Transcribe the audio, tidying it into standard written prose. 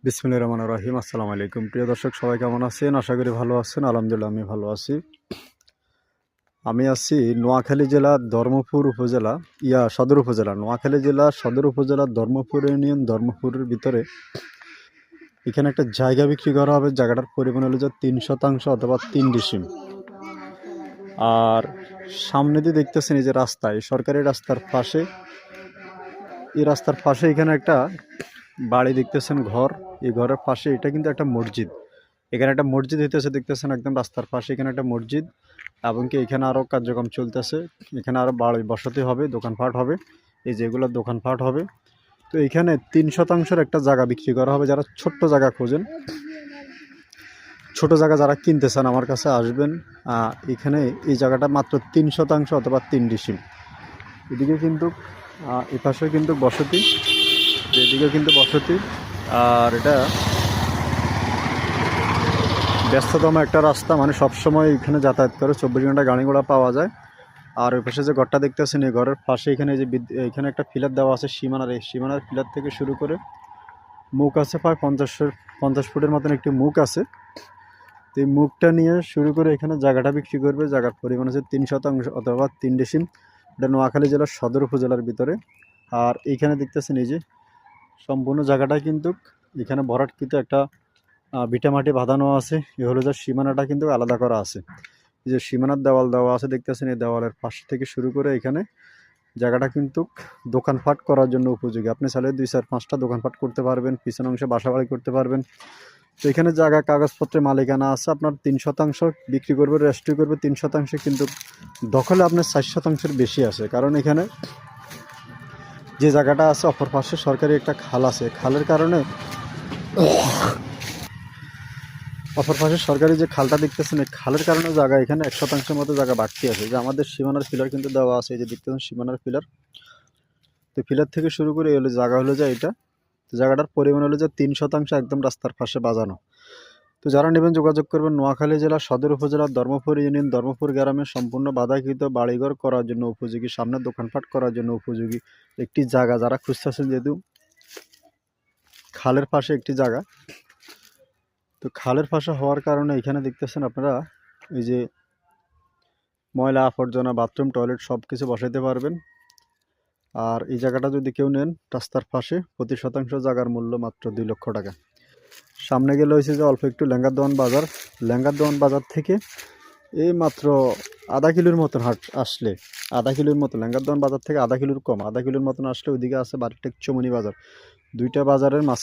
বিসমিল্লাহির রহমানির রহিম। আসসালামু আলাইকুম। প্রিয় দর্শক, সবাই কেমন আছেন? আশা করি ভালো আছেন। আলহামদুলিল্লাহ আমি ভালো আছি। আমি আছি নোয়াখালী জেলার ধর্মপুর উপজেলা, সদর উপজেলা, নোয়াখালী জেলা সদর উপজেলার ধর্মপুর ইউনিয়ন, ধর্মপুরের ভিতরে এখানে একটা জায়গা বিক্রি করা হবে। জায়গাটার পরিমাণ হলো যে 3 শতাংশ অথবা 3 ডিসিম। আর সামনে দিয়ে দেখতেছেন এই যে রাস্তা, এই সরকারি রাস্তার পাশে, এই রাস্তার পাশে এখানে একটা বাড়ি দেখতেছেন, ঘর। এই ঘরের পাশে এটা কিন্তু একটা মসজিদ। এখানে একটা মসজিদ হইতেছে, দেখতেছেন একদম রাস্তার পাশে এখানে একটা মসজিদ, এবং কি এখানে আরও কার্যক্রম চলতেছে। এখানে আরও বাড়ি বসতি হবে, দোকানপাট হবে, এই যে এগুলো দোকানপাট হবে। তো এখানে 3 শতাংশের একটা জায়গা বিক্রি করা হবে। যারা ছোট্ট জায়গা খোঁজেন, ছোট জায়গা যারা কিনতে চান, আমার কাছে আসবেন। এখানে এই জায়গাটা মাত্র 3 শতাংশ অথবা 3 ডিসিম। এদিকে কিন্তু এ পাশে কিন্তু বসতি, এদিকে কিন্তু বসতি। আর এটা ব্যস্ততম একটা রাস্তা, মানে সবসময় এখানে যাতায়াত করে, 24 ঘন্টা গাড়ি ঘোড়া পাওয়া যায়। আর ওই পাশে যে ঘরটা দেখতেছেন, এই ঘরের পাশে এখানে যে এখানে একটা পিলার দেওয়া আছে সীমানার। এই সীমানার পিলার থেকে শুরু করে মুখ আছে প্রায় 50 ফুটের মতন একটি মুখ আছে। তো এই মুখটা নিয়ে শুরু করে এখানে জায়গাটা বিক্রি করবে। জায়গার পরিমাণ আছে 3 শতাংশ অথবা 3 ডিসিম। এটা নোয়াখালী জেলার সদর উপজেলার ভিতরে। আর এইখানে দেখতেছেন এই যে সম্পূর্ণ জায়গাটা কিন্তু এখানে ভরাটকৃত একটা ভিটামাটি বাঁধানো আছে। এ হলো যে সীমানাটা কিন্তু আলাদা করা আছে। এই যে সীমানার দেওয়াল দেওয়া আছে দেখতেছেন, এই দেওয়ালের পাশ থেকে শুরু করে এখানে জায়গাটা কিন্তু দোকানপাট করার জন্য উপযোগী। আপনি চাইলে 2-4-5টা দোকানপাট করতে পারবেন, পিছন অংশে বাসাবাড়ি করতে পারবেন। তো এখানে জায়গা কাগজপত্রের মালিকানা আছে। আপনার 3 শতাংশ বিক্রি করবে, রেজিস্ট্রি করবে 3 শতাংশে, কিন্তু দখলে আপনার 4 শতাংশের বেশি আছে। কারণ এখানে যে জায়গাটা আছে অপর পাশে সরকারি একটা খাল আছে। খালের কারণে অপর পাশে সরকারি যে খালটা দেখতেছেন, এই খালের কারণে জায়গা এখানে 1 শতাংশের মতো জায়গা বাড়তি আছে। যে আমাদের সীমানার পিলার কিন্তু দেওয়া আছে, এই যে দেখতেছেন সীমানার পিলার। তো পিলার থেকে শুরু করে এলো জায়গা হলো যে এটা। তো জায়গাটার পরিমাণ হলো যে 3 শতাংশ, একদম রাস্তার পাশে বাজানো। তো যারা নেবেন যোগাযোগ করবেন। নোয়াখালী জেলা সদর উপজেলার ধর্মপুর ইউনিয়ন, ধর্মপুর গ্রামে সম্পূর্ণ বাধাকৃত বাড়িঘর করার জন্য উপযোগী, সামনে দোকানপাট করার জন্য উপযোগী একটি জায়গা যারা খুঁজতেছেন, যেহেতু খালের পাশে একটি জায়গা। তো খালের পাশে হওয়ার কারণে এখানে দেখতেছেন আপনারা এই যে ময়লা আবর্জনা, বাথরুম, টয়লেট সব কিছু বসাইতে পারবেন। আর এই জায়গাটা যদি কেউ নেন, রাস্তার পাশে প্রতি শতাংশ জায়গার মূল্য মাত্র 2 লক্ষ টাকা। সামনে গেলে হয়েছে যে অল্প একটু লেঙ্গারদোয়ান বাজার। লেঙ্গারদোয়ান বাজার থেকে এই মাত্র আধা কিলোর মতন আসলে, আধা কিলোর মতো, লেঙ্গারদোয়ান বাজার থেকে আধা কিলোর কম, আধা কিলোর মতন আসলে ওইদিকে আছে বাড়িটেক চমনি বাজার। দুইটা বাজারের মাঝ